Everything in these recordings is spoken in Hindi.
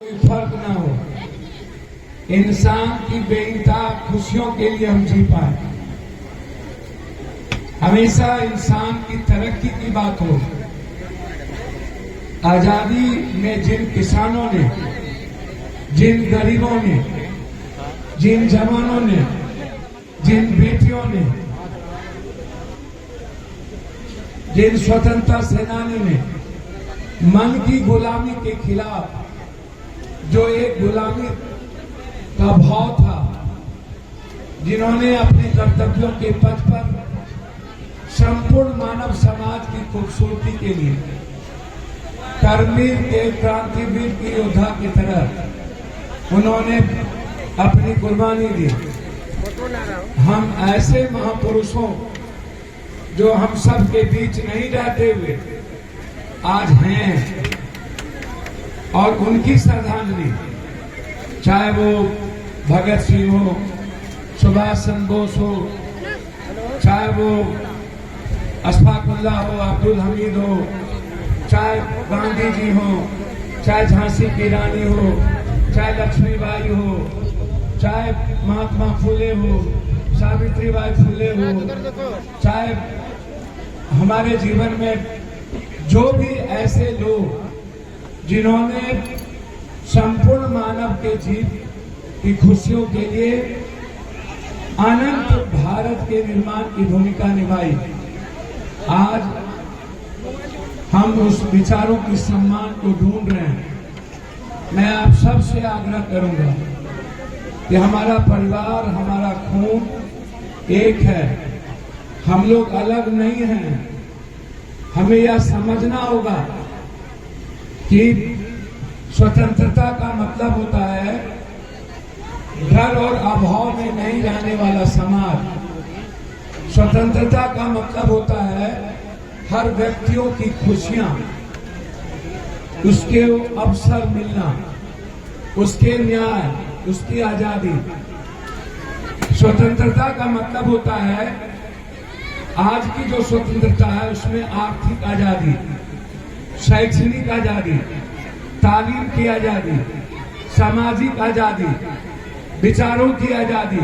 कोई फर्क ना हो, इंसान की बेइंतहा खुशियों के लिए हम जी पाए। हमेशा इंसान की तरक्की की बात हो। आजादी में जिन किसानों ने, जिन गरीबों ने, जिन जवानों ने, जिन बेटियों ने, जिन स्वतंत्रता सेनानी ने मन की गुलामी के खिलाफ, जो एक गुलामी का भाव था, जिन्होंने अपने कर्तव्यों के पथ पर संपूर्ण मानव समाज की खूबसूरती के लिए करवीर के क्रांतिवीर के योद्धा की तरह उन्होंने अपनी कुर्बानी दी। हम ऐसे महापुरुषों जो हम सब के बीच नहीं रहते हुए आज हैं, और उनकी श्रद्धांजलि, चाहे वो भगत सिंह हो, सुभाष चंद्र बोस हो, चाहे वो अशफाकुल्लाह हो, अब्दुल हमीद हो, चाहे गांधी जी हो, चाहे झांसी की रानी हो, चाहे लक्ष्मीबाई हो, चाहे महात्मा फुले हो, सावित्रीबाई फुले हो, चाहे हमारे जीवन में जो भी ऐसे लोग जिन्होंने संपूर्ण मानव के जीवन की खुशियों के लिए अनंत भारत के निर्माण की भूमिका निभाई, आज हम उस विचारों के सम्मान को ढूंढ रहे हैं। मैं आप सब से आग्रह करूंगा कि हमारा परिवार, हमारा खून एक है, हम लोग अलग नहीं हैं। हमें यह समझना होगा कि स्वतंत्रता का मतलब होता है डर और अभाव में नहीं रहने वाला समाज। स्वतंत्रता का मतलब होता है हर व्यक्तियों की खुशियां, उसके अवसर मिलना, उसके न्याय, उसकी आजादी। स्वतंत्रता का मतलब होता है आज की जो स्वतंत्रता है उसमें आर्थिक आजादी, शैक्षणिक आजादी, तालीम की आजादी, सामाजिक आजादी, विचारों की आजादी,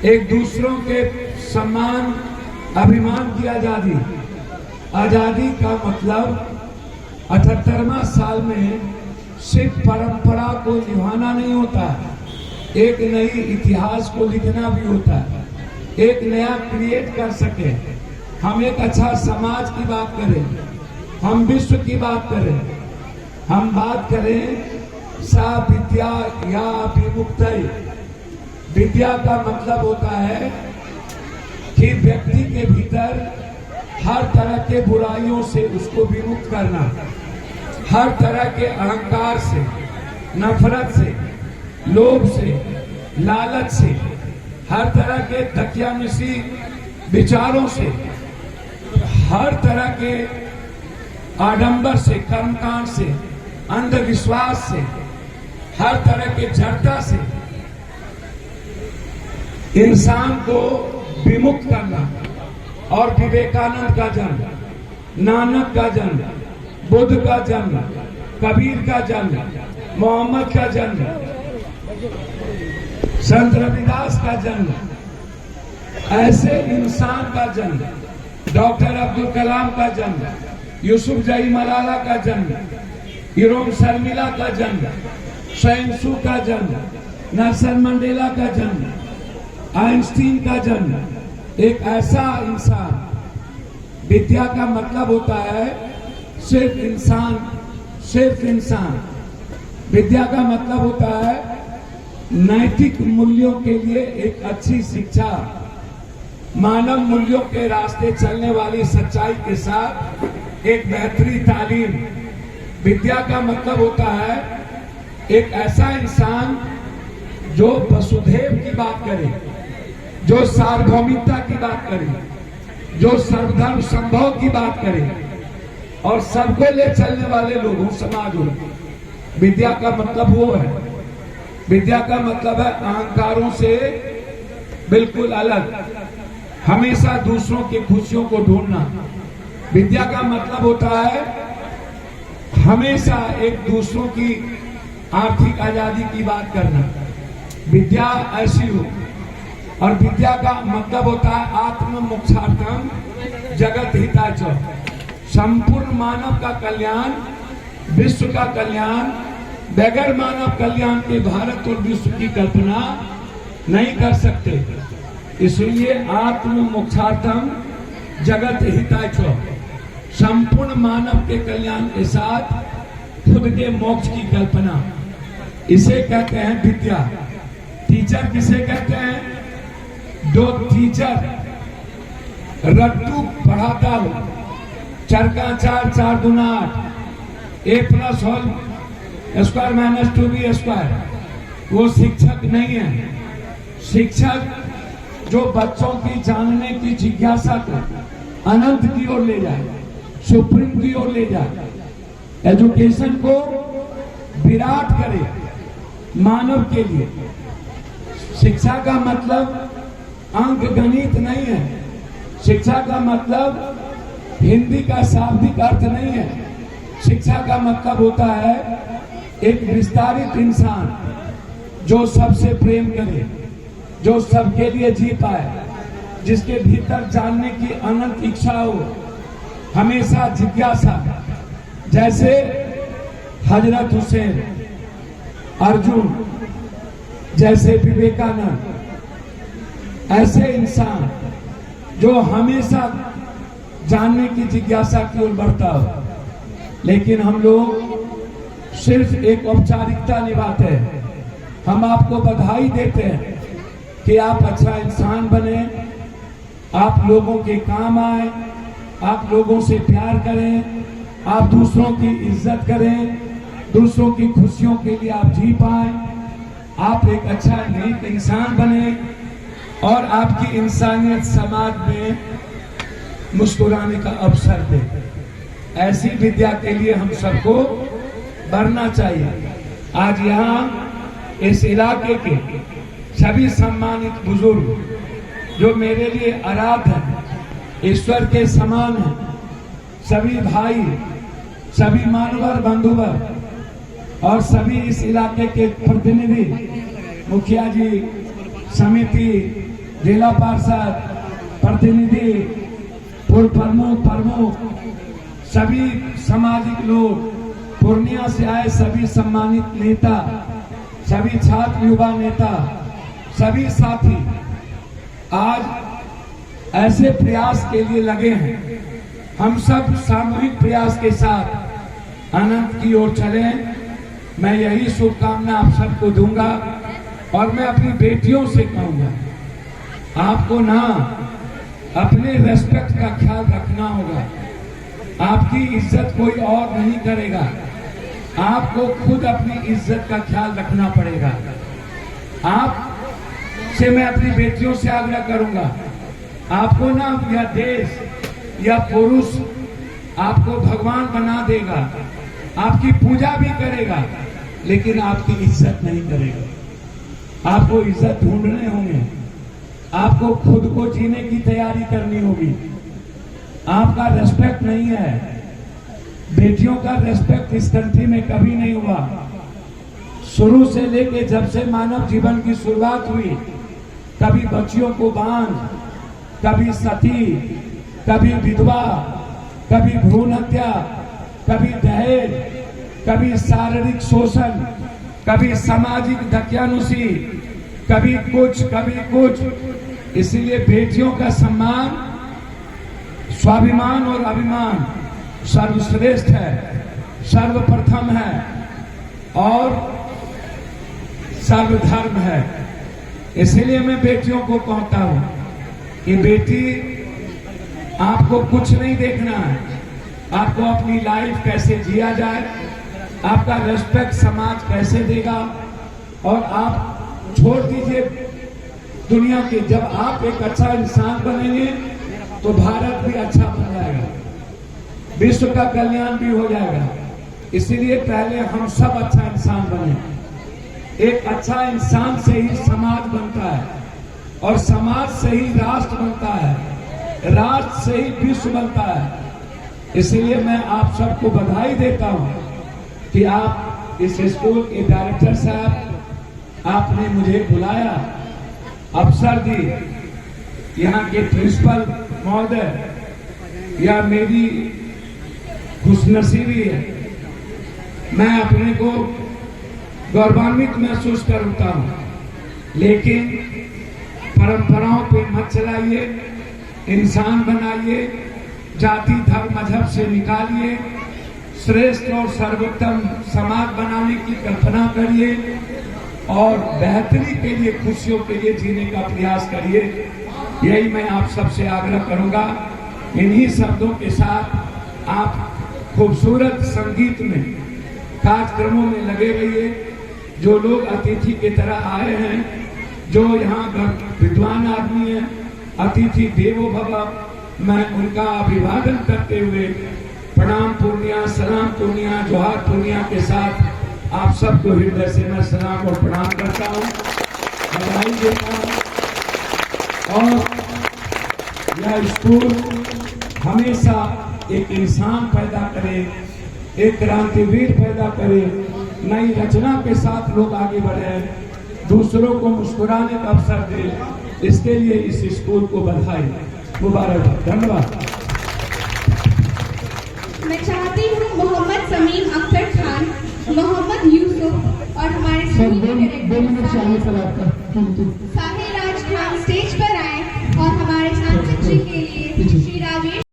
एक दूसरों के सम्मान अभिमान की आजादी। आजादी का मतलब 78वां साल में सिर्फ परंपरा को निभाना नहीं होता, एक नई इतिहास को लिखना भी होता है, एक नया क्रिएट कर सके। हम एक अच्छा समाज की बात करें, हम विश्व की बात करें, हम बात करें सा विद्या या विमुक्तै। विद्या का मतलब होता है कि व्यक्ति के भीतर हर तरह के बुराइयों से उसको विमुक्त करना, हर तरह के अहंकार से, नफरत से, लोभ से, लालच से, हर तरह के दकियानुसी विचारों से, हर तरह के आडंबर से, कर्मकांड से, अंधविश्वास से, हर तरह के जड़ता से इंसान को विमुक्त करना। और विवेकानंद का जन्म, नानक का जन्म, बुद्ध का जन्म, कबीर का जन्म, मोहम्मद का जन्म, संत रविदास का जन्म, ऐसे इंसान का जन्म, डॉक्टर अब्दुल कलाम का जन्म, यूसुफ जई मलाला का जन्म, इरोम शर्मिला का जन्म, स्वयंसू का जन्म, नेल्सन मंडेला का जन्म, आइंस्टीन का जन्म। एक ऐसा इंसान। विद्या का मतलब होता है सिर्फ इंसान, सिर्फ इंसान। विद्या का मतलब होता है नैतिक मूल्यों के लिए एक अच्छी शिक्षा, मानव मूल्यों के रास्ते चलने वाली सच्चाई के साथ एक बेहतरीन तालीम। विद्या का मतलब होता है एक ऐसा इंसान जो वसुधैव की बात करे, जो सार्वभौमिकता की बात करे, जो सर्वधर्म संभव की बात करे और सबको ले चलने वाले लोगों समाज हो। विद्या का मतलब वो है। विद्या का मतलब है अहंकारों से बिल्कुल अलग, हमेशा दूसरों की खुशियों को ढूंढना। विद्या का मतलब होता है हमेशा एक दूसरों की आर्थिक आजादी की बात करना। विद्या ऐसी हो, और विद्या का मतलब होता है आत्म मोक्षार्थम जगत हिताय च, संपूर्ण मानव का कल्याण, विश्व का कल्याण। बगैर मानव कल्याण के भारत और विश्व की कल्पना नहीं कर सकते। इसलिए आत्म मोक्षार्थम जगत हिताय च, संपूर्ण मानव के कल्याण के साथ खुद के मोक्ष की कल्पना, इसे कहते हैं विद्या। टीचर किसे कहते हैं? जो टीचर रट्टू पढ़ाता हो, चरका 4 4 दूना 8, A plus whole square minus 2b², वो शिक्षक नहीं है। शिक्षक जो बच्चों की जानने की जिज्ञासा को अनंत की ओर ले जाए, सुप्रीम की ओर ले जाए, एजुकेशन को विराट करे मानव के लिए। शिक्षा का मतलब अंक गणित नहीं है। शिक्षा का मतलब हिंदी का शाब्दिक अर्थ नहीं है। शिक्षा का मतलब होता है एक विस्तारित इंसान जो सबसे प्रेम करे, जो सबके लिए जी पाए, जिसके भीतर जानने की अनंत इच्छा हो, हमेशा जिज्ञासा। जैसे हजरत हुसैन, अर्जुन, जैसे विवेकानंद, ऐसे इंसान जो हमेशा जानने की जिज्ञासा की ओर बढ़ता हो। लेकिन हम लोग सिर्फ एक औपचारिकता निभाते हैं। हम आपको बधाई देते हैं कि आप अच्छा इंसान बने, आप लोगों के काम आए, आप लोगों से प्यार करें, आप दूसरों की इज्जत करें, दूसरों की खुशियों के लिए आप जी पाए, आप एक अच्छा नेक इंसान बने और आपकी इंसानियत समाज में मुस्कुराने का अवसर दे। ऐसी विद्या के लिए हम सबको बढ़ना चाहिए। आज यहाँ इस इलाके के सभी सम्मानित बुजुर्ग जो मेरे लिए आराध्य हैं, ईश्वर के समान हैं, सभी भाई, सभी मानवर बंधुवर और सभी इस इलाके के प्रतिनिधि, मुखिया जी, समिति, जिला पार्षद, प्रतिनिधि, पूर्व प्रमुख, सभी सामाजिक लोग, पूर्णिया से आए सभी सम्मानित नेता, सभी छात्र युवा नेता, सभी साथी आज ऐसे प्रयास के लिए लगे हैं। हम सब सामूहिक प्रयास के साथ अनंत की ओर चलें। मैं यही शुभकामना आप सबको दूंगा और मैं अपनी बेटियों से कहूंगा, आपको ना अपने रेस्पेक्ट का ख्याल रखना होगा। आपकी इज्जत कोई और नहीं करेगा, आपको खुद अपनी इज्जत का ख्याल रखना पड़ेगा। आप से मैं अपनी बेटियों से आग्रह करूंगा, आपको ना यह देश या पुरुष आपको भगवान बना देगा, आपकी पूजा भी करेगा, लेकिन आपकी इज्जत नहीं करेगा। आपको इज्जत ढूंढने होंगे, आपको खुद को जीने की तैयारी करनी होगी। आपका रेस्पेक्ट नहीं है, बेटियों का रेस्पेक्ट इस कंट्री में कभी नहीं हुआ। शुरू से लेके जब से मानव जीवन की शुरुआत हुई, कभी बच्चियों को बांध, कभी सती, कभी विधवा, कभी भ्रूण हत्या, कभी दहेज, कभी शारीरिक शोषण, कभी सामाजिक दकियानुसी, कभी कुछ। इसलिए बेटियों का सम्मान, स्वाभिमान और अभिमान सर्वश्रेष्ठ है, सर्वप्रथम है और सर्वधर्म है। इसलिए मैं बेटियों को कहता हूं कि बेटी, आपको कुछ नहीं देखना है, आपको अपनी लाइफ कैसे जिया जाए, आपका रेस्पेक्ट समाज कैसे देगा। और आप छोड़ दीजिए दुनिया के, जब आप एक अच्छा इंसान बनेंगे तो भारत भी अच्छा बन जाएगा, विश्व का कल्याण भी हो जाएगा। इसीलिए पहले हम सब अच्छा इंसान बने। एक अच्छा इंसान से ही समाज बनता है और समाज से ही राष्ट्र बनता है, राष्ट्र से ही विश्व बनता है। इसीलिए मैं आप सबको बधाई देता हूं कि आप इस स्कूल के डायरेक्टर साहब, आपने मुझे बुलाया, अवसर दी, यहाँ के प्रिंसिपल महोदय, यह मेरी खुशनसीबी है। मैं अपने को गौरवान्वित महसूस करता हूँ, लेकिन परंपराओं पे मत चलाइए, इंसान बनाइए, जाति धर्म मजहब से निकालिए, श्रेष्ठ और सर्वोत्तम समाज बनाने की कल्पना करिए और बेहतरी के लिए, खुशियों के लिए जीने का प्रयास करिए। यही मैं आप सबसे आग्रह करूंगा। इन्हीं शब्दों के साथ आप खूबसूरत संगीत में, कार्यक्रमों में लगे रहिए। जो लोग अतिथि की तरह आए हैं, जो यहाँ विद्वान आदमी हैं, अतिथि देवो भव, मैं उनका अभिवादन करते हुए प्रणाम पूर्णिया, सलाम पूर्णिया, जोहार पूर्णिया के साथ आप सबको हृदय से मैं सलाम और प्रणाम करता हूँ, बधाई देता हूँ। और यह स्कूल हमेशा एक इंसान पैदा करे, एक क्रांतिवीर पैदा करे, नई रचना के साथ लोग आगे बढ़े, दूसरों को मुस्कुराने का अवसर दे। इसके लिए इस स्कूल को बधाई, मुबारक, धन्यवाद। मैं चाहती हूँ मोहम्मद समीम अख्तर खान, मोहम्मद यूसुफ और हमारे सर 2 मिनट चाहिए सर आपका।